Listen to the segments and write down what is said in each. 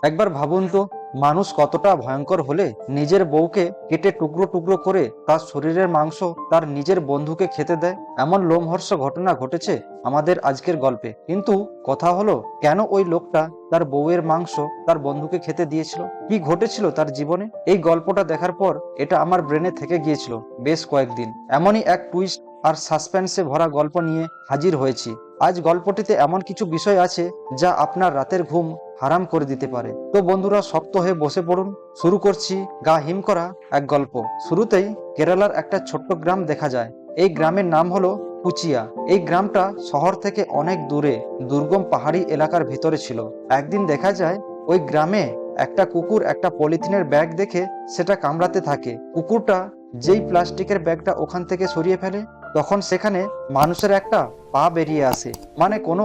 একবার ভাবুন তো, মানুষ কতটা ভয়ঙ্কর হলে নিজের বউকে কেটে টুকরো টুকরো করে তার শরীরের মাংস তার নিজের বন্ধুকে খেতে দেয়। এমন লোমহর্ষক ঘটনা ঘটেছে আমাদের আজকের গল্পে। কিন্তু কথা হলো, কেন ওই লোকটা তার বউয়ের মাংস তার বন্ধুকে খেতে দিয়েছিল? কি ঘটেছিল তার জীবনে? এই গল্পটা দেখার পর এটা আমার ব্রেনে থেকে গিয়েছিল বেশ কয়েকদিন। এমনই এক টুইস্ট আর সাসপেন্সে ভরা গল্প নিয়ে হাজির হয়েছি। আজ গল্পটিতে এমন কিছু বিষয় আছে যা আপনার রাতের ঘুম হারাম করে দিতে পারে। তো বন্ধুরা, শক্ত হয়ে বসে পড়ুন। শুরু করছি গা হিম করা এক গল্প। শুরুতেই কেরালার একটা ছোট্ট গ্রাম দেখা যায়। এই গ্রামের নাম হলো কুচিয়া। এই গ্রামটা শহর থেকে অনেক দূরে দুর্গম পাহাড়ি এলাকার ভিতরে ছিল। একদিন দেখা যায় ওই গ্রামে একটা কুকুর একটা পলিথিনের ব্যাগ দেখে সেটা কামড়াতে থাকে। কুকুরটা যেই প্লাস্টিকের ব্যাগটা ওখান থেকে সরিয়ে ফেলে, তখন সেখানে মানুষের একটা পা বেরিয়ে আসে। মানে কোনো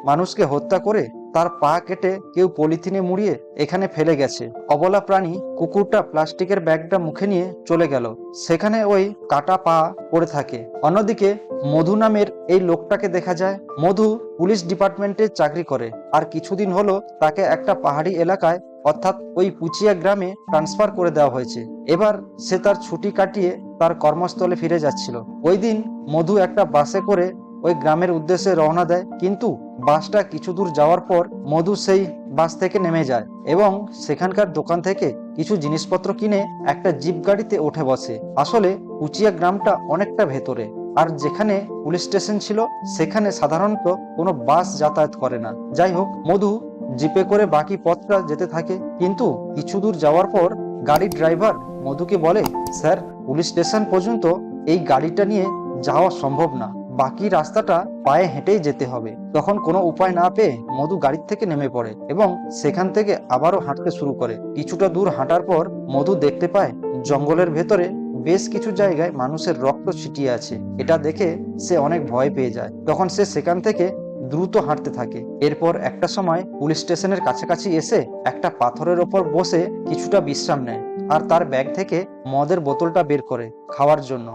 মানুষকে হত্যা করে তার পা কেটে কেউ পলিথিনে মুড়িয়ে এখানে ফেলে গেছে। অবলা প্রাণী কুকুরটা প্লাস্টিকের ব্যাগটা মুখে নিয়ে চলে গেল। সেখানে ওই কাটা পা পড়ে থাকে। অন্যদিকে মধু নামের এই লোকটাকে দেখা যায়। মধু পুলিশ ডিপার্টমেন্টে চাকরি করে, আর কিছুদিন হলো তাকে একটা পাহাড়ি এলাকায় অর্থাৎ ওই পুচিয়া গ্রামে ট্রান্সফার করে দেওয়া হয়েছে। এবার সে তার ছুটি কাটিয়ে তার কর্মস্থলে ফিরে যাচ্ছিল। ওই দিন মধু একটা বাসে করে ওই গ্রামের উদ্দেশ্যে রওনা দেয়। কিন্তু বাসটা কিছু দূর যাওয়ার পর মধু সেই বাস থেকে নেমে যায় এবং সেখানকার দোকান থেকে কিছু জিনিসপত্র কিনে একটা জিপ গাড়িতে উঠে বসে। আসলে কুচিয়া গ্রামটা অনেকটা ভেতরে, আর যেখানে পুলিশ স্টেশন ছিল সেখানে সাধারণত কোনো বাস যাতায়াত করে না। যাই হোক, মধু জিপে করে বাকি পথটা যেতে থাকে। কিন্তু কিছু দূর যাওয়ার পর গাড়ির ড্রাইভার মধুকে বলে, স্যার, পুলিশ স্টেশন পর্যন্ত এই গাড়িটা নিয়ে যাওয়া সম্ভব না, বাকি রাস্তাটা পায়ে হেঁটেই যেতে হবে। তখন কোনো উপায় না পেয়ে মধু গাড়ি থেকে নেমে পড়ে এবং সেখান থেকে আবারও হাঁটতে শুরু করে। কিছুটা দূর হাঁটার পর মধু দেখতে পায় জঙ্গলের ভেতরে বেশ কিছু জায়গায় মানুষের রক্ত ছিটিয়ে আছে। এটা দেখে সে অনেক ভয় পেয়ে যায়। তখন সে সেখান থেকে দ্রুত হাঁটতে থাকে। এরপর একটা সময় পুলিশ স্টেশনের কাছাকাছি এসে একটা পাথরের ওপর বসে কিছুটা বিশ্রাম নেয়, আর তার ব্যাগ থেকে মদের বোতলটা বের করে খাওয়ার জন্য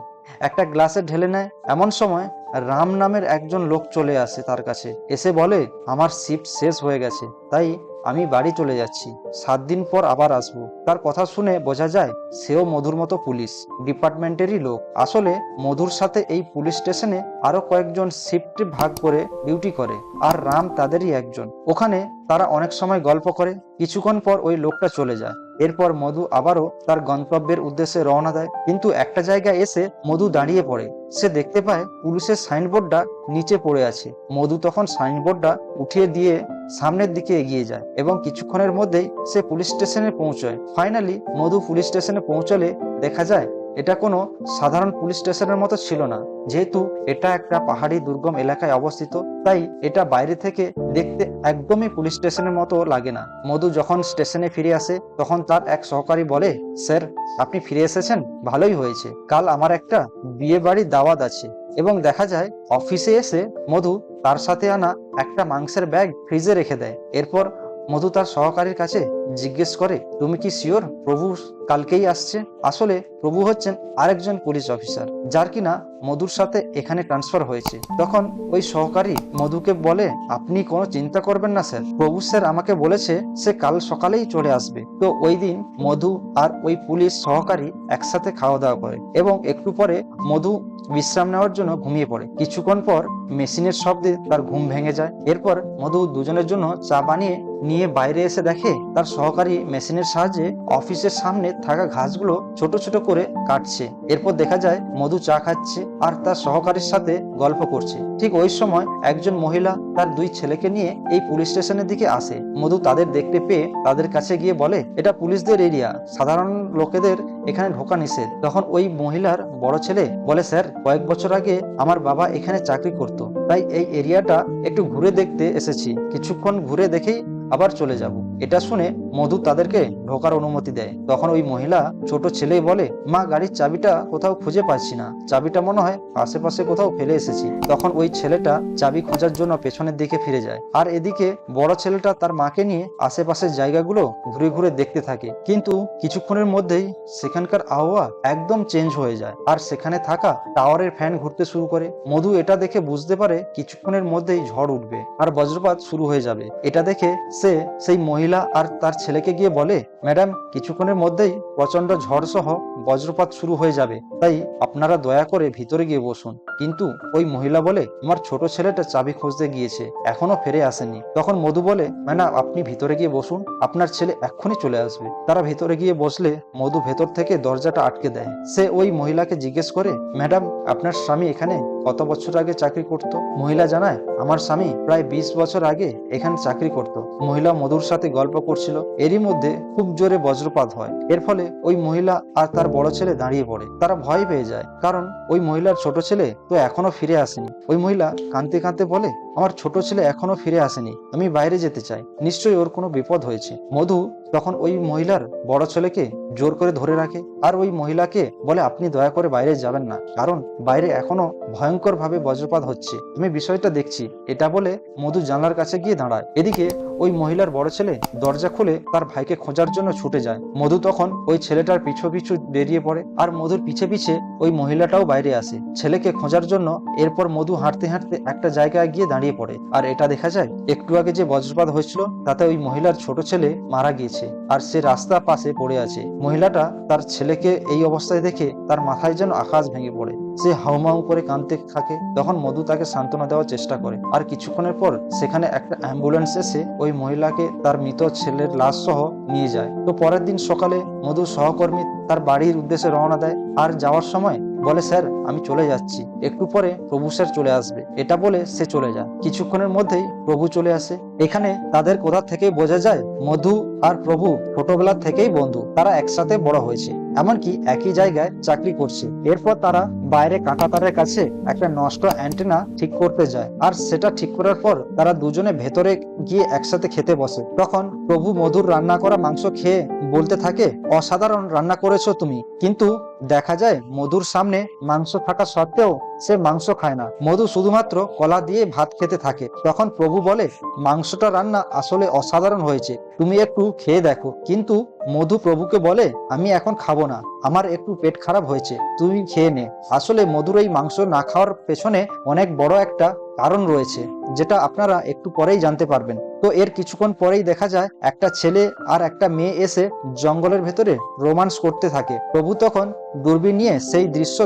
একটা গ্লাসে ঢেলে নেয়। এমন সময় রাম নামের একজন লোক চলে আসে তার কাছে, এসে বলে, আমার শিফট শেষ হয়ে গেছে, তাই আমি বাড়ি চলে যাচ্ছি, 7 দিন পর আবার আসবো। তার কথা শুনে বোঝা যায় সেও মধুর মতো পুলিশ ডিপার্টমেন্টেরই লোক। আসলে মধুর সাথে এই পুলিশ স্টেশনে আরো কয়েকজন শিফট ভাগ করে ডিউটি করে, আর রাম তাদেরই একজন। ওখানে তারা অনেক সময় গল্প করে। কিছুক্ষণ পর ওই লোকটা চলে যায়। এরপর মধু আবারও তার গন্তব্যের উদ্দেশ্যে রওনা দেয়। কিন্তু একটা জায়গায় এসে মধু দাঁড়িয়ে পড়ে। সে দেখতে পায় পুলিশের সাইনবোর্ডটা নিচে পড়ে আছে। মধু তখন সাইনবোর্ডটা উঠিয়ে দিয়ে সামনের দিকে এগিয়ে যায় এবং কিছুক্ষণের মধ্যেই সে পুলিশ স্টেশনে পৌঁছায়। ফাইনালি মধু পুলিশ স্টেশনে পৌঁছলে দেখা যায় এটা কোনো সাধারণ পুলিশ স্টেশনের মতো ছিল না। যেহেতু এটা একটা পাহাড়ি দুর্গম এলাকায় অবস্থিত, তাই এটা বাইরে থেকে দেখতে একদমই পুলিশ স্টেশনের মতো লাগে না। মধু যখন স্টেশনে ফিরে আসে তখন তার এক সহকারী বলে, স্যার, আপনি ফিরে এসেছেন, ভালোই হয়েছে। কাল আমার একটা বিয়ে বাড়ির দাওয়াত আছে। এবং দেখা যায় অফিসে এসে মধু তার সাথে আনা একটা মাংসের ব্যাগ ফ্রিজে রেখে দেয়। এরপর মধু তার সহকারীর কাছে জিজ্ঞেস করে, তুমি কি শিওর প্রভু কালকেই আসছে? আসলে প্রভু হচ্ছেন আরেকজন পুলিশ অফিসার, যার কিনা মধুর সাথে এখানে ট্রান্সফার হয়েছে। তখন ওই সহকারী মধুকে বলে, আপনি কোনো চিন্তা করবেন না স্যার, প্রভু স্যার আমাকে বলেছে সে কাল সকালেই চলে আসবে। তো ওই দিন মধু আর ওই পুলিশ সহকারী একসাথে খাওয়া দাওয়া করে এবং একটু পরে মধু বিশ্রাম নেওয়ার জন্য ঘুমিয়ে পড়ে। কিছুক্ষণ পর মেশিনের শব্দে তার ঘুম ভেঙে যায়। এরপর মধু দুজনের জন্য চা বানিয়ে নিয়ে বাইরে এসে দেখে তার সহকারী মেশিনের সাহায্যে অফিসের সামনে থাকা ঘাসগুলো ছোট ছোট করে কাটছে। এরপর দেখা যায় মধু চা খাচ্ছে আর তার সহকারীর সাথে গল্প করছে। ঠিক ওই সময় একজন মহিলা তার 2 ছেলেকে নিয়ে এই পুলিশ স্টেশনের দিকে আসে। মধু তাদের দেখতে পেয়ে তাদের কাছে গিয়ে বলে, এটা পুলিশদের এরিয়া, সাধারণ লোকেদের এখানে ঢোকা নিষেধ। তখন ওই মহিলার বড় ছেলে বলে, স্যার, কয়েক বছর আগে আমার বাবা এখানে চাকরি করত, তাই এই এরিয়াটা একটু ঘুরে দেখতে এসেছি, কিছুক্ষণ ঘুরে দেখেই আবার চলে যাব। এটা শুনে মধু তাদেরকে ঢোকার অনুমতি দেয়। তখন ওই মহিলা ছোট ছেলে বলে, মা, গাড়ির চাবিটা কোথাও খুঁজে পাচ্ছি না, চাবিটা মনে হয় আশেপাশে কোথাও ফেলে এসেছি। তখন ওই ছেলেটা চাবি খোঁজার জন্য পেছনের দিকে ফিরে যায়, আর এদিকে বড় ছেলেটা তার মাকে নিয়ে আশেপাশের জায়গাগুলো ঘুরে ঘুরে দেখতে থাকে। কিন্তু কিছুক্ষণের মধ্যেই সেখানকার আবহাওয়া একদম চেঞ্জ হয়ে যায়, আর সেখানে থাকা টাওয়ারের ফ্যান ঘুরতে শুরু করে। মধু এটা দেখে বুঝতে পারে কিছুক্ষণের মধ্যেই ঝড় উঠবে আর বজ্রপাত শুরু হয়ে যাবে। এটা দেখে সে সেই মহিলা মহিলা আর তার ছেলেকে গিয়ে বলে, ম্যাডাম কিছুক্ষণের মধ্যেই প্রচন্ড ঝড় সহ বজ্রপাত শুরু হয়ে যাবে, তাই আপনারা দয়া করে ভিতরে গিয়ে বসুন। কিন্তু ওই মহিলা বলে, আমার ছোট ছেলেটা চাবি খুঁজতে গিয়েছে, এখনো ফিরে আসেনি। তখন মধু বলে, ম্যাডাম আপনি ভিতরে গিয়ে বসুন, আপনার ছেলে এক্ষুনি চলে আসবে। তারা ভিতরে গিয়ে বসলে মধু ভেতর থেকে দরজাটা আটকে দেয়। সে ওই মহিলাকে জিজ্ঞেস করে, ম্যাডাম আপনার স্বামী এখানে কত বছর আগে চাকরি করত? মহিলা জানায়, আমার স্বামী প্রায় 20 বছর আগে এখানে চাকরি করত। মহিলা মধুর সাথে গল্প করছিল, এরই মধ্যে খুব জোরে বজ্রপাত হয়। এর ফলে ওই মহিলা আর তার বড় ছেলে দাঁড়িয়ে পড়ে। তারা ভয় পেয়ে যায়, কারণ ওই মহিলার ছোট ছেলে তো এখনো ফিরে আসেনি। ওই মহিলা কাঁদতে কাঁদতে বলে, আমার ছোট ছেলে এখনো ফিরে আসেনি, আমি বাইরে যেতে চাই, নিশ্চয়ই ওর কোনো বিপদ হয়েছে। মধু তখন ওই মহিলার বড় ছেলেকে জোর করে ধরে রাখে আর ওই মহিলাকে বলে, আপনি দয়া করে বাইরে যাবেন না, কারণ বাইরে এখনো ভয়ঙ্কর ভাবে বজ্রপাত হচ্ছে, আমি বিষয়টা দেখছি। এটা বলে মধু জানলার কাছে গিয়ে দাঁড়ায়। এদিকে ওই মহিলার বড় ছেলে দরজা খুলে তার ভাইকে খোঁজার জন্য ছুটে যায়। মধু তখন ওই ছেলেটার পিছু পিছু বেরিয়ে পড়ে আর মধুর পিছে পিছে ওই মহিলাটাও বাইরে আসে ছেলেকে খোঁজার জন্য। এরপর মধু হাঁটতে হাঁটতে একটা জায়গায় গিয়ে দাঁড়িয়ে পড়ে আর এটা দেখা যায়, একটু আগে যে বজ্রপাত হয়েছিল তাতে ওই মহিলার ছোট ছেলে মারা গিয়েছে আর সে রাস্তা পাশে পড়ে আছে। মহিলাটা তার ছেলেকে এই অবস্থায় দেখে তার মাথায় যেন আকাশ ভেঙে পড়ে, সে হাউমাউ করে কাঁদতে থাকে। তখন মধু তাকে সান্ত্বনা দেওয়ার চেষ্টা করে আর কিছুক্ষণের পর সেখানে একটা অ্যাম্বুলেন্স এসে ওই মহিলাকে তার মৃত ছেলের লাশ সহ নিয়ে যায়। তো পরের দিন সকালে মধুর সহকর্মী তার বাড়ির উদ্দেশ্যে রওনা দেয় আর যাওয়ার সময় বলে, স্যার আমি চলে যাচ্ছি, একটু পরে প্রভু স্যার চলে আসবে। এটা বলে সে চলে যায়। কিছুক্ষণের মধ্যেই প্রভু চলে আসে। এখানে তাদের কোথা থেকে বোঝা যায় মধু আর প্রভু ছোটবেলা থেকেই বন্ধু, তারা একসাথে বড় হয়েছে, এমনকি একই জায়গায় চাকরি করছে। এরপর তারা বাইরে কাঁটাতারের কাছে একটা নষ্ট অ্যান্টেনা ঠিক করতে যায় আর সেটা ঠিক করার পর তারা দুজনে ভেতরে গিয়ে একসাথে খেতে বসে। তখন প্রভু মধুর রান্না করা মাংস খেয়ে বলতে থাকে, অসাধারণ রান্না করেছো তুমি। কিন্তু দেখা যায় মধুর সামনে মাংস থাকা সত্ত্বেও সে মাংস খায় না, মধু শুধুমাত্র কলা দিয়ে ভাত খেতে থাকে। তখন প্রভু বলে, মাংসটা রান্না আসলে অসাধারণ হয়েছে, তুমি একটু খেয়ে দেখো। কিন্তু মধু প্রভুকে বলে, আমি এখন খাবো না, আমার একটু পেট খারাপ হয়েছে, তুমি খেয়ে নে। আসলে মধুর এই মাংস না খাওয়ার পেছনে অনেক বড় একটা কারণ রয়েছে, যেটা আপনারা একটু পরেই জানতে পারবেন। তো এর কিছুক্ষণ পরেই দেখা যায় একটা ছেলে আর একটা মেয়ে এসে জঙ্গলের ভেতরে রোমান্স করতে থাকে। প্রভু তখন দূরবীন নিয়ে সেই দৃশ্য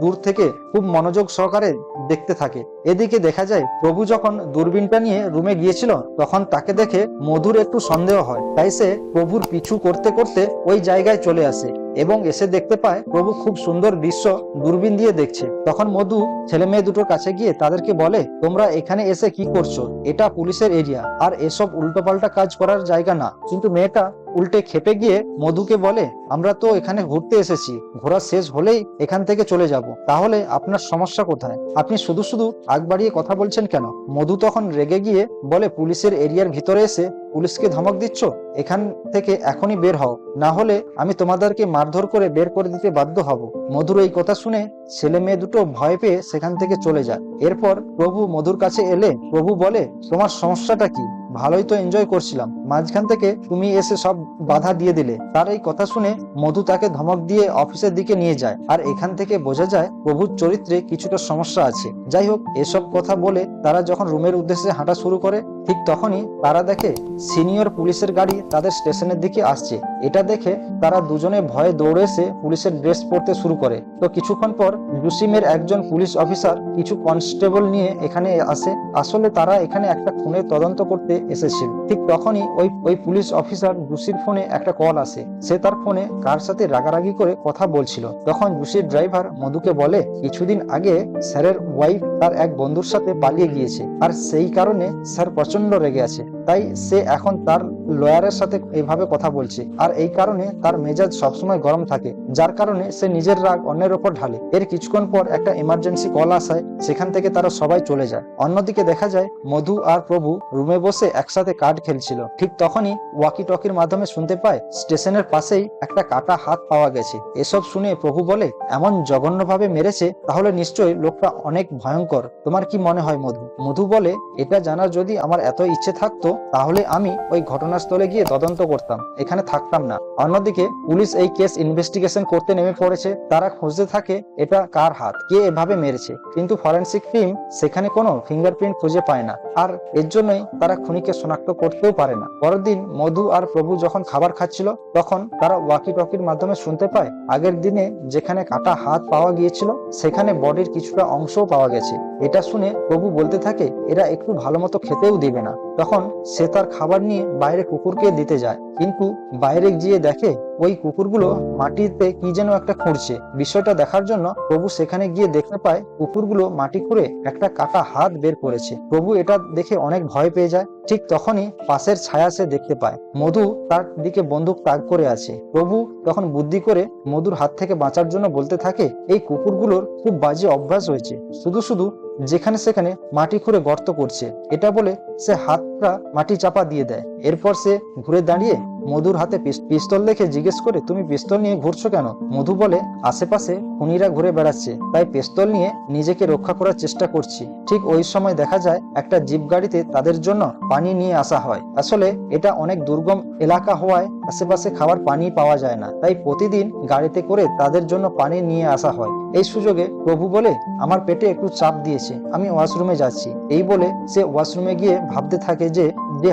দূর থেকে খুব মনোযোগ সহকারে দেখতে থাকে। এদিকে দেখা যায় প্রভু যখন দূরবীনটা নিয়ে রুমে গিয়েছিল তখন তাকে দেখে মধুর একটু সন্দেহ হয়, তাই সে প্রভুর পিছু করতে করতে ওই জায়গায় চলে আসে এবং এসে দেখতে পায় প্রভু খুব সুন্দর দৃশ্য দূরবীন দিয়ে দেখছে। তখন মধু ছেলে মেয়ে দুটোর কাছে গিয়ে তাদেরকে বলে, তোমরা এখানে এসে কি করছো? এটা পুলিশের এরিয়া আর এসব উল্টোপাল্টা কাজ করার জায়গা না। কিন্তু মেয়েটা উল্টে খেপে গিয়ে মধুকে বলে, আমরা তো এখানে ঘুরতে এসেছি, ঘোরা শেষ হলেই এখান থেকে চলে যাব, তাহলে আপনার সমস্যা কোথায়? আপনি শুধু শুধু আগ বাড়িয়ে কথা বলছেন কেন? মধু তখন রেগে গিয়ে বলে, পুলিশের এরিয়ার ভিতরে এসে পুলিশকে ধমক দিচ্ছ? এখান থেকে এখনই বের হও, না হলে আমি তোমাদেরকে মারধর করে বের করে দিতে বাধ্য হব। মধুর এই কথা শুনে ছেলে মেয়ে দুটো ভয় পেয়ে সেখান থেকে চলে যায়। এরপর প্রভু মধুর কাছে এলে প্রভু বলে, তোমার সমস্যাটা কি? ভালোই তো এনজয় করছিলাম, মাঝখান থেকে তুমি এসে সব বাধা দিয়ে দিলে। তার এই কথা শুনে মধু তাকে ধমক দিয়ে অফিসের দিকে নিয়ে যায় আর এখান থেকে বোঝা যায় প্রভুর চরিত্রে কিছুটা সমস্যা আছে। যাই হোক, এসব কথা বলে তারা যখন রুমের উদ্দেশ্যে হাঁটা শুরু করে ঠিক তখনই তারা দেখে সিনিয়র পুলিশের গাড়ি তাদের স্টেশনের দিকে আসছে। এটা দেখে তারা দুজনে ভয়ে দৌড়ে এসে পুলিশের ড্রেস পরতে শুরু করে। তো কিছুক্ষণ পর জুসিমের একজন পুলিশ অফিসার কিছু কনস্টেবল নিয়ে এখানে আসে। আসলে তারা এখানে একটা খুনের তদন্ত করতে এসেছিল। ঠিক তখনই ওই পুলিশ অফিসার জুসির ফোনে একটা কল আসে। সে তার ফোনে কার সাথে রাগারাগি করে কথা বলছিল। তখন জুসির ড্রাইভার মধুকে বলে, কিছুদিন আগে স্যারের ওয়াইফ তার এক বন্ধুর সাথে পালিয়ে গিয়েছে আর সেই কারণে স্যার প্রচন্ড রেগে আছে, তাই সে এখন তার লয়ারের সাথে এইভাবে কথা বলছে আর এই কারণে তার মেজাজ সবসময় গরম থাকে, যার কারণে সে নিজের রাগ অন্যের ওপর ঢালে। এর কিছুক্ষণ পর একটা ইমার্জেন্সি কল আসায় সেখান থেকে তারা সবাই চলে যায়। অন্যদিকে দেখা যায় মধু আর প্রভু রুমে বসে একসাথে কার্ড খেলছিল। ঠিক তখনই ওয়াকি টকির মাধ্যমে শুনতে পায় স্টেশনের পাশেই একটা কাটা হাত পাওয়া গেছে। এসব শুনে প্রভু বলে, এমন জঘন্যভাবে মেরেছে, তাহলে নিশ্চয়ই লোকটা অনেক ভয়ঙ্কর। তোমার কি মনে হয় মধু? মধু বলে, এটা জানার যদি আমার এত ইচ্ছে থাকতো তাহলে আমি ওই ঘটনার ঘটনাস্থলে গিয়ে তদন্ত করতাম, এখানে থাকতাম না। অন্যদিকে পুলিশ এই কেস ইনভেস্টিগেশন করতে নেমে পড়েছে। তারা খুঁজতে থাকে এটা কার হাত, কে এভাবে মেরেছে, কিন্তু ফরেনসিক টিম সেখানে কোনো ফিঙ্গারপ্রিন্ট খুঁজে পায় না, আর এর জন্যই তারা খুনিকে শনাক্ত করতেও পারে না। পরের দিন মধু আর প্রভু যখন খাবার খাচ্ছিল, তখন তারা ওয়াকি টকির মাধ্যমে শুনতে পায় আগের দিনে যেখানে কাটা হাত পাওয়া গিয়েছিল সেখানে বডির কিছুটা অংশও পাওয়া গেছে। এটা শুনে প্রভু বলতে থাকে এরা একটু ভালো মতো খেতেও দিবে না। তখন সে তার খাবার নিয়ে বাইরে কুকুরকে দিতে যায়, কিন্তু বাইরে গিয়ে দেখে ওই কুকুরগুলো মাটিতে কি যেন একটা খুঁড়ছে। বিষয়টা দেখার জন্য প্রভু সেখানে গিয়ে দেখতে পায় কুকুরগুলো মাটি খুঁড়ে একটা কাটা হাত বের করেছে। প্রভু এটা দেখে অনেক ভয় পেয়ে যায়। ঠিক তখনই পাশের ছায়া সে দেখতে পায় মধু তার দিকে বন্দুক তাক করে আছে। প্রভু তখন বুদ্ধি করে মধুর হাত থেকে বাঁচার জন্য বলতে থাকে এই কুকুরগুলোর খুব বাজে অভ্যাস হয়েছে, শুধু শুধু যেখানে সেখানে মাটি খুঁড়ে গর্ত করছে। এটা বলে সে হাতটা মাটি চাপা দিয়ে দেয়। এরপর সে ঘুরে দাঁড়িয়ে মধুর হাতে পিস্তল দেখে জিজ্ঞেস করে তুমি পিস্তল নিয়ে ঘুরছো কেন? মধু বলে আশেপাশে খুনিরা ঘুরে বেড়াচ্ছে, তাই পিস্তল নিয়ে নিজেকে রক্ষা করার চেষ্টা করছি। ঠিক ওই সময় দেখা যায় একটা জিপ গাড়িতে তাদের জন্য পানি নিয়ে আসা হয়। আসলে এটা অনেক দুর্গম এলাকা হওয়ায় আশেপাশে খাবার পানি পাওয়া যায় না, তাই প্রতিদিন গাড়িতে করে তাদের জন্য পানি নিয়ে আসা হয়। এই সুযোগে প্রভু বলে আমার পেটে একটু চাপ দিয়েছে, আমি ওয়াশরুমে যাচ্ছি। এই বলে সে ওয়াশরুমে গিয়ে ভাবতে থাকে যে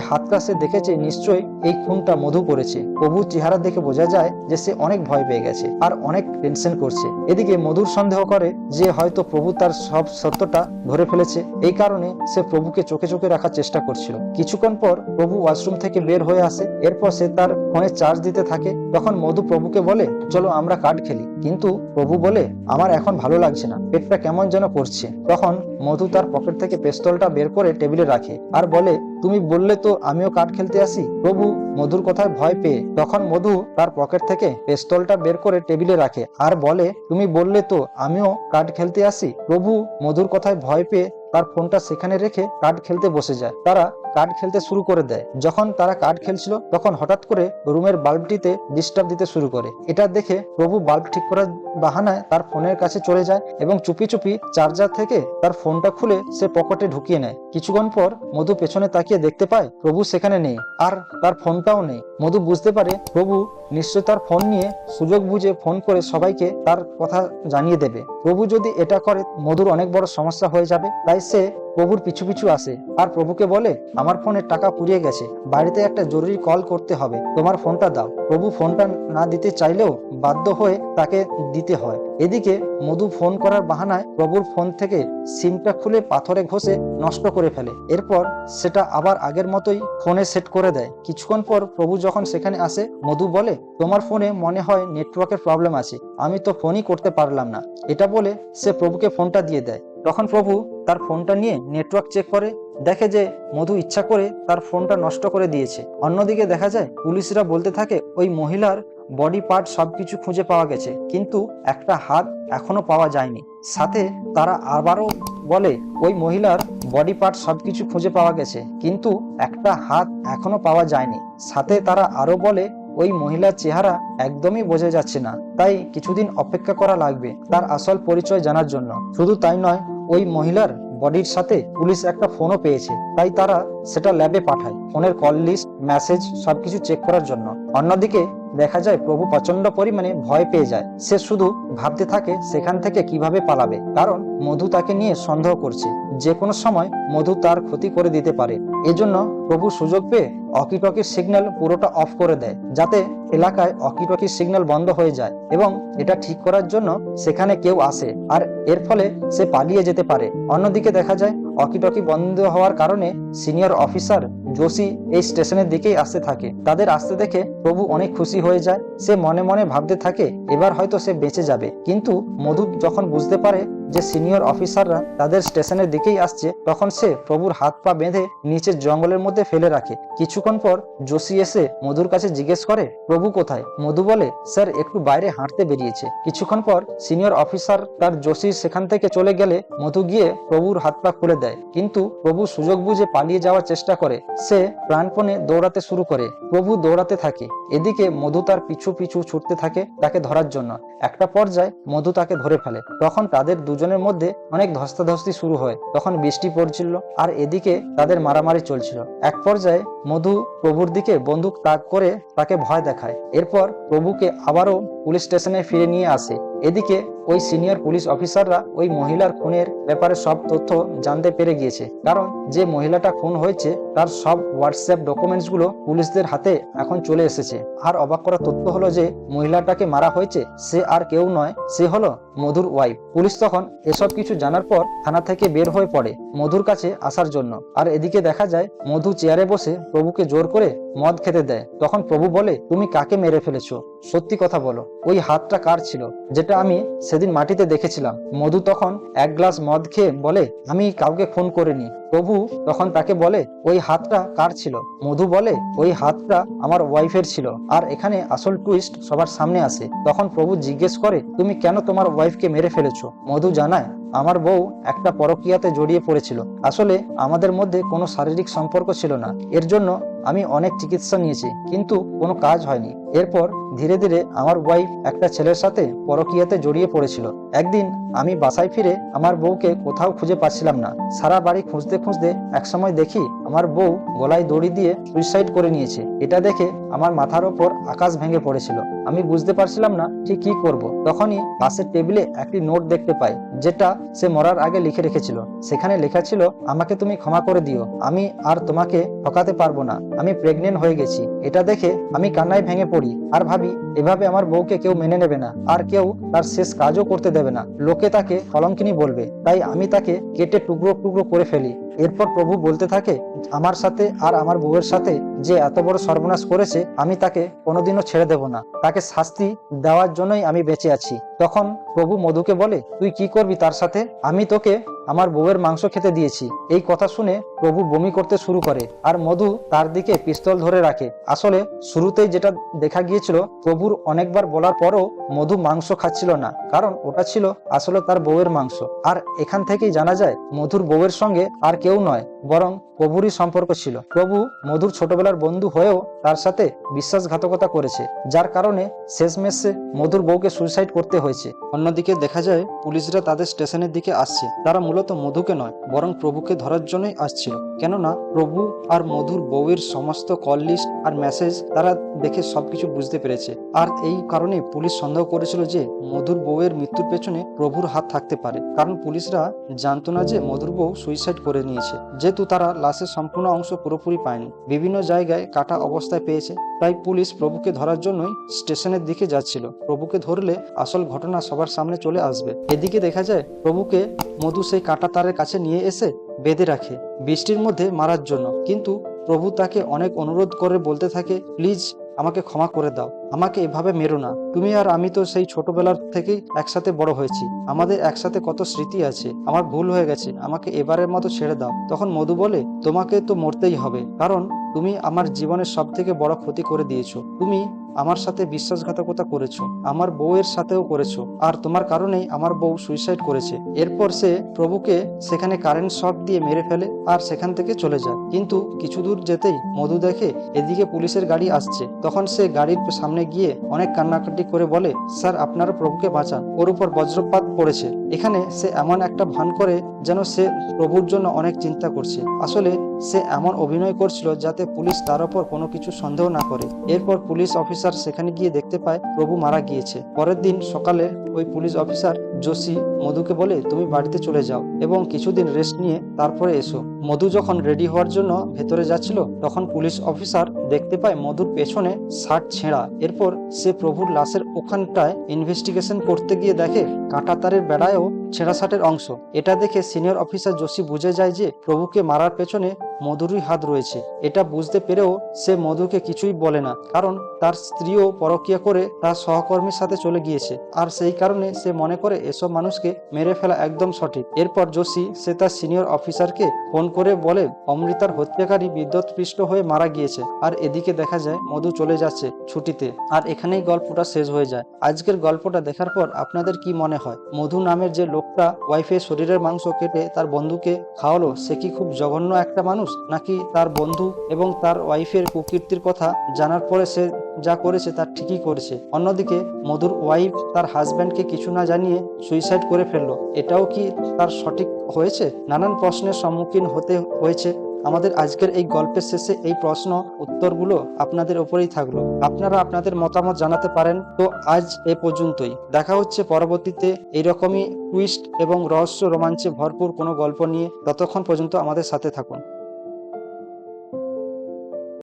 হাতটা সে দেখেছে নিশ্চয়ই এই খুনটা মধু করেছে। প্রভুর চেহারা দেখে বোঝা যায় যে সে অনেক ভয় পেয়ে গেছে আর অনেক টেনশন করছে। এদিকে মধুর সন্দেহ করে যে হয়তো প্রভু তার সব সত্যটা ধরে ফেলেছে, এই কারণে সে প্রভুকে চোখে চোখে রাখার চেষ্টা করছিল। কিছুক্ষণ পর প্রভু ওয়াশরুম থেকে বের হয়ে আসে। এরপর সে তার ফোনে চার্জ দিতে থাকে। তখন মধু প্রভুকে বলে চলো আমরা কার্ড খেলি, কিন্তু প্রভু বলে আমার এখন ভালো লাগছে না, পেটটা কেমন যেন করছে। তখন মধু তার পকেট থেকে পিস্তলটা বের করে টেবিলে রাখে আর বলে তুমি বললে তো আমিও কার্ড খেলতে আসি। প্রভু মধুর কথায় ভয় পেয়ে তখন মধু তার পকেট থেকে পিস্তলটা বের করে টেবিলে রাখে আর বলে তুমি বললে তো আমিও কার্ড খেলতে আসি। প্রভু মধুর কথায় ভয় পেয়ে তার ফোনটা সেখানে রেখে কার্ড খেলতে বসে যায়। তারা কার্ড খেলতে শুরু করে দেয়। যখন তারা কার্ড খেলছিল তখন হঠাৎ করে রুমের বাল্বটিতে ডিস্টার্ব দিতে শুরু করে। এটা দেখে প্রভু বাল্ব ঠিক করার বাহানায় তার ফোনের কাছে চলে যায় এবং চুপি চুপি চার্জার থেকে তার ফোনটা খুলে সে পকেটে ঢুকিয়ে নেয়। কিছুক্ষণ পর মধু পেছনে তাকিয়ে দেখতে পায় প্রভু সেখানে নেই আর তার ফোনটাও নেই। মধু বুঝতে পারে প্রভু নিশ্চয় তার ফোন নিয়ে সুযোগ বুঝে ফোন করে সবাইকে তার কথা জানিয়ে দেবে। প্রভু যদি এটা করে মধুর অনেক বড় সমস্যা হয়ে যাবে, তাই সে প্রভুর পিছু পিছু আসে আর প্রভুকে বলে আমার ফোনের টাকা ফুরিয়ে গেছে, বাড়িতে একটা জরুরি কল করতে হবে, তোমার ফোনটা দাও। প্রভু ফোনটা না দিতে চাইলেও বাধ্য হয়ে তাকে দিতে হয়। এদিকে মধু ফোন করার বাহানায় প্রভুর ফোন থেকে সিমটা খুলে পাথরে ঘষে নষ্ট করে ফেলে। এরপর সেটা আবার আগের মতোই ফোনে সেট করে দেয়। কিছুক্ষণ পর প্রভু যখন সেখানে আসে মধু বলে তোমার ফোনে মনে হয় নেটওয়ার্কের প্রবলেম আছে, আমি তো ফোনই করতে পারলাম না। এটা বলে সে প্রভুকে ফোনটা দিয়ে দেয়। তখন প্রভু তার ফোনটা নিয়ে নেটওয়ার্ক চেক করে, দেখে যে মধু ইচ্ছা করে তার ফোনটা নষ্ট করে দিয়েছে। অন্যদিকে দেখা যায় পুলিশরা বলতে থাকে ওই মহিলার বডি পার্ট সবকিছু খুঁজে পাওয়া গেছে, কিন্তু একটা হাত এখনো পাওয়া যায়নি। সাথে তারা আবারও বলে ওই মহিলার বডি পার্ট সবকিছু খুঁজে পাওয়া গেছে, কিন্তু একটা হাত এখনো পাওয়া যায়নি। সাথে তারা আরো বলে ওই মহিলার চেহারা একদমই বোঝা যাচ্ছে না, তাই কিছুদিন অপেক্ষা করা লাগবে তার আসল পরিচয় জানার জন্য। শুধু তাই নয়, ওই মহিলার বডির সাথে পুলিশ একটা ফোনও পেয়েছে, তাই তারা সেটা ল্যাবে পাঠায় ফোনের কল লিস্ট, মেসেজ সবকিছু চেক করার জন্য। অন্যদিকে দেখা যায় প্রভু প্রচন্ড পরিমাণে ভয় পেয়ে যায়। সে শুধু ভাবতে থাকে সেখান থেকে কিভাবে পালাবে, কারণ মধু তাকে নিয়ে সন্দেহ করছে, যে কোনো সময় মধু তার ক্ষতি করে দিতে পারে। এজন্য প্রভু সুযোগ পেয়ে অকিটকির সিগন্যাল পুরোটা অফ করে দেয়, যাতে এলাকায় অকিটকির সিগন্যাল বন্ধ হয়ে যায় এবং এটা ঠিক করার জন্য সেখানে কেউ আসে আর এর ফলে সে পালিয়ে যেতে পারে। অন্যদিকে দেখা যায় অকিটকি বন্ধ হওয়ার কারণে সিনিয়র অফিসার যোশী এই স্টেশনের দিকেই আসতে থাকে। তাদের আসতে দেখে প্রভু অনেক খুশি হয়ে যায়। সে মনে মনে ভাবতে থাকে এবার হয়তো সে বেঁচে যাবে, কিন্তু মধু যখন বুঝতে পারে যে সিনিয়র অফিসাররা তাদের স্টেশনের দিকেই আসছে, তখন সে প্রভুর হাত পা বেঁধে নিচের জঙ্গলের মধ্যে ফেলে রাখে। কিছুক্ষণ পর যোশী এসে মধুর কাছে জিজ্ঞেস করে প্রভু কোথায়? মধু বলে স্যার একটু বাইরে হাঁটতে বেরিয়েছে। কিছুক্ষণ পর সিনিয়র অফিসার তার যোশী সেখান থেকে চলে গেলে মধু গিয়ে প্রভুর হাত পা খুলে দেয়, কিন্তু প্রভু সুযোগ বুঝে পালিয়ে যাওয়ার চেষ্টা করে। সে প্রাণপণে দৌড়াতে শুরু করে। প্রভু দৌড়াতে থাকে, এদিকে মধু তার পিছু পিছু ছুটতে থাকে তাকে ধরার জন্য। একটা পর্যায়ে মধু তাকে ধরে ফেলে। তখন তাদের দুজনের মধ্যে অনেক ধস্তাধস্তি শুরু হয়। তখন বৃষ্টি পড়ছিল আর এদিকে তাদের মারামারি চলছিল। এক পর্যায়ে মধু প্রভুর দিকে বন্দুক তাক করে তাকে ভয় দেখায়। এরপর প্রভুকে আবারও পুলিশ স্টেশনে ফিরে নিয়ে আসে। এদিকে ওই সিনিয়র পুলিশ অফিসাররা ওই মহিলার খুনের ব্যাপারে সব তথ্য জানতে পেরে গিয়েছে, কারণ যে মহিলাটা খুন হয়েছে তার সব হোয়াটসঅ্যাপ ডকুমেন্টসগুলো পুলিশদের হাতে এখন চলে এসেছে। আর অবাক করা তথ্য হলো যে মহিলাটাকে মারা হয়েছে সে আর কেউ নয়, সে হলো মধুর ওয়াইফ। পুলিশ তখন এসব কিছু জানার পর থানা থেকে বের হয়ে পড়ে মধুর কাছে আসার জন্য। আর এদিকে দেখা যায় মধু চেয়ারে বসে প্রভুকে জোর করে মদ খেতে দেয়। তখন প্রভু বলে, তুমি কাকে মেরে ফেলেছো? সত্যি কথা বলো, ওই হাতটা কার ছিল যেটা আমি সেদিন মাটিতে দেখেছিলাম? মধু তখন এক গ্লাস মদ খেয়ে বলে, আমি কাউকে খুন করিনি। প্রভু তখন তাকে বলে, ওই হাতটা কার ছিল? মধু বলে, ওই হাতটা আমার ওয়াইফের ছিল। আর এখানে আসল টুইস্ট সবার সামনে আসে। তখন প্রভু জিজ্ঞেস করে, তুমি কেন তোমার ওয়াইফকে মেরে ফেলেছো? মধু জানায়, আমার বউ একটা পরকীয়াতে জড়িয়ে পড়েছিল। আসলে আমাদের মধ্যে কোনো শারীরিক সম্পর্ক ছিল না। এর জন্য আমি অনেক চিকিৎসা নিয়েছি, কিন্তু কোনো কাজ হয়নি। এরপর ধীরে ধীরে আমার ওয়াইফ একটা ছেলের সাথে পরকীয়াতে জড়িয়ে পড়েছিল। একদিন আমি বাসায় ফিরে আমার বউকে কোথাও খুঁজে পাচ্ছিলাম না। সারা বাড়ি খুঁজতে খুঁজতে একসময় দেখি আমার বউ গলায় দড়ি দিয়ে সুইসাইড করে নিয়েছে। এটা দেখে আমার মাথার ওপর আকাশ ভেঙে পড়েছিল। আমি বুঝতে পারছিলাম না ঠিক কি করব। তখনই পাশের টেবিলে একটি নোট দেখতে পাই, যেটা সে মরার আগে লিখে রেখেছিল। সেখানে লেখা ছিল, আমাকে তুমি ক্ষমা করে দিও, আমি আর তোমাকে ঠকাতে পারবো না, আমি প্রেগনেন্ট হয়ে গেছি। এটা দেখে আমি কান্নায় ভেঙে পড়ি আর ভাবি, এভাবে আমার বউকে কেউ মেনে নেবে না, আর কেউ তার শেষ কাজও করতে দেবে না। লোকে তাকে কলঙ্কিনী বলবে। তাই আমি তাকে কেটে টুকরো টুকরো করে ফেলি। এরপর প্রভু বলতে থাকে, আমার সাথে আর আমার বউয়ের সাথে যে এত বড় সর্বনাশ করেছে, আমি তাকে কোনোদিনও ছেড়ে দেব না। তাকে শাস্তি দেওয়ার জন্যই আমি বেঁচে আছি। তখন প্রভু মধুকে বলে, তুই কি করবি তার সাথে? আমি তোকে আমার বউয়ের মাংস খেতে দিয়েছি। এই কথা শুনে প্রভু বমি করতে শুরু করে আর মধু তার দিকে পিস্তল ধরে রাখে। আসলে শুরুতেই যেটা দেখা গিয়েছিল, প্রভুর অনেকবার বলার পরও মধু মাংস খাচ্ছিল না, কারণ ওটা ছিল আসলে তার বউয়ের মাংস। আর এখান থেকেই জানা যায় মধুর বউয়ের সঙ্গে আর কেউ নয়, বরং প্রভুরই সম্পর্ক ছিল। প্রভু মধুর ছোটবেলার বন্ধু হয়েও তার সাথে বিশ্বাসঘাতকতা করেছে, যার কারণে শেষমেশে মধুর বউকে সুইসাইড করতে হয়েছে। অন্যদিকে দেখা যায় পুলিশরা তাদের স্টেশনের দিকে আসছে। তারা মূলত মধুকে নয়, বরং প্রভুকে ধরার জন্যই আসছিল। কেননা প্রভু আর মধুর বউয়ের সমস্ত কল লিস্ট আর মেসেজ তারা দেখে সবকিছু বুঝতে পেরেছে। আর এই কারণে পুলিশ সন্দেহ করেছিল যে মধুর বউয়ের মৃত্যুর পেছনে প্রভুর হাত থাকতে পারে, কারণ পুলিশরা জানতো না যে মধুর বউ সুইসাইড করে নিয়েছে। যেহেতু তারা লাশের সম্পূর্ণ অংশ পুরোপুরি পায়নি, বিভিন্ন জায়গায় কাটা অবস্থায় পেয়েছে, তাই পুলিশ প্রভুকে ধরার জন্যই স্টেশনের দিকে যাচ্ছিল। প্রভুকে ধরলে আসল ঘটনা সবার সামনে চলে আসবে। এদিকে দেখা যায় প্রভুকে মধু সেই কাটা তারের কাছে নিয়ে এসে বেঁধে রাখে বৃষ্টির মধ্যে মারার জন্য। কিন্তু প্রভু তাকে অনেক অনুরোধ করে বলতে থাকে, প্লিজ আমাকে ক্ষমা করে দাও, আমাকে এভাবে মেরো না। তুমি আর আমি তো সেই ছোটবেলার থেকেই একসাথে বড় হয়েছি, আমাদের একসাথে কত স্মৃতি আছে, আমার ভুল হয়ে গেছে, আমাকে এবারের মতো ছেড়ে দাও। তখন মধু বলে, তোমাকে তো মরতেই হবে, কারণ তুমি আমার জীবনের সব থেকে বড় ক্ষতি করে দিয়েছো। তুমি আমার সাথে বিশ্বাসঘাতকতা করেছো, আমার বউয়ের সাথেও করেছো, আর তোমার কারণেই আমার বউ সুইসাইড করেছে। এরপর সে প্রভুকে সেখানে কারেন্ট শক দিয়ে মেরে ফেলে আর সেখান থেকে চলে যায়। কিন্তু কিছু দূর যেতেই মধু দেখে এদিকে পুলিশের গাড়ি আসছে। তখন সে গাড়ির সামনে গিয়ে অনেক কান্নাকাটি করে বলে, স্যার আপনারা প্রভুকে বাঁচান, ওর উপর বজ্রপাত পড়েছে। এখানে সে এমন একটা ভান করে যেন সে প্রভুর জন্য অনেক চিন্তা করছে। আসলে সে এমন অভিনয় করছিল যাতে পুলিশ তার উপর কোনো কিছু সন্দেহ না করে। এরপর পুলিশ অফিসার সেখানে গিয়ে দেখতে পায় প্রভু মারা গিয়েছে। পরের দিন সকালে ওই পুলিশ অফিসার যোশী মধুকে বলে, তুমি বাড়িতে চলে যাও এবং কিছুদিন রেস্ট নিয়ে তারপরে এসো। মধু যখন রেডি হওয়ার জন্য ভেতরে যাচ্ছিল, তখন পুলিশ অফিসার দেখতে পায় মধুর পেছনে শার্ট ছেঁড়া। এরপর সে প্রভুর লাশের ওখানটায় ইনভেস্টিগেশন করতে গিয়ে দেখে কাঁটা তারের বেড়ায়ও ছেঁড়া শার্টের অংশ। এটা দেখে সিনিয়র অফিসার যোশী বুঝে যায় যে প্রভুকে মারার পেছনে মধুরই হাত রয়েছে। এটা বুঝতে পেরেও সে মধুকে কিছুই বলে না, কারণ তার স্ত্রীও পরকীয়া করে তার সহকর্মীর সাথে চলে গিয়েছে, আর সেই কারণে সে মনে করে এসব মানুষকে মেরে ফেলা একদম সঠিক। এরপর যোশী সে তার সিনিয়র অফিসারকে ফোন করে বলে অমৃতার হত্যাকারী বিদ্যুৎপৃষ্ট হয়ে মারা গিয়েছে। আর এদিকে দেখা যায় মধু চলে যাচ্ছে ছুটিতে। আর এখানেই গল্পটা শেষ হয়ে যায়। আজকের গল্পটা দেখার পর আপনাদের কি মনে হয়, মধু নামের যে লোকটা ওয়াইফের শরীরের মাংস কেটে তার বন্ধুকে খাওয়ালো, সে কি খুব জঘন্য একটা মানুষ? নাকি তার বন্ধু এবং তার ওয়াইফের কুকীর্তির কথা জানার পরে সে যা করেছে তা ঠিকই করেছে। অন্যদিকে মধুর ওয়াইফ তার হাজব্যান্ডকে কিছু না জানিয়ে সুইসাইড করে ফেললো, এটাও কি তার সঠিক হয়েছে? নানান প্রশ্নের সম্মুখীন হতে হয়েছে। আমাদের আজকের এই গল্পের শেষে এই প্রশ্ন উত্তরগুলো আপনাদের ওপরেই থাকলো। আপনারা আপনাদের মতামত জানাতে পারেন। তো আজ এ পর্যন্তই, দেখা হচ্ছে পরবর্তীতে এইরকমই টুইস্ট এবং রহস্য রোমাঞ্চে ভরপুর কোনো গল্প নিয়ে। ততক্ষণ পর্যন্ত আমাদের সাথে থাকুন।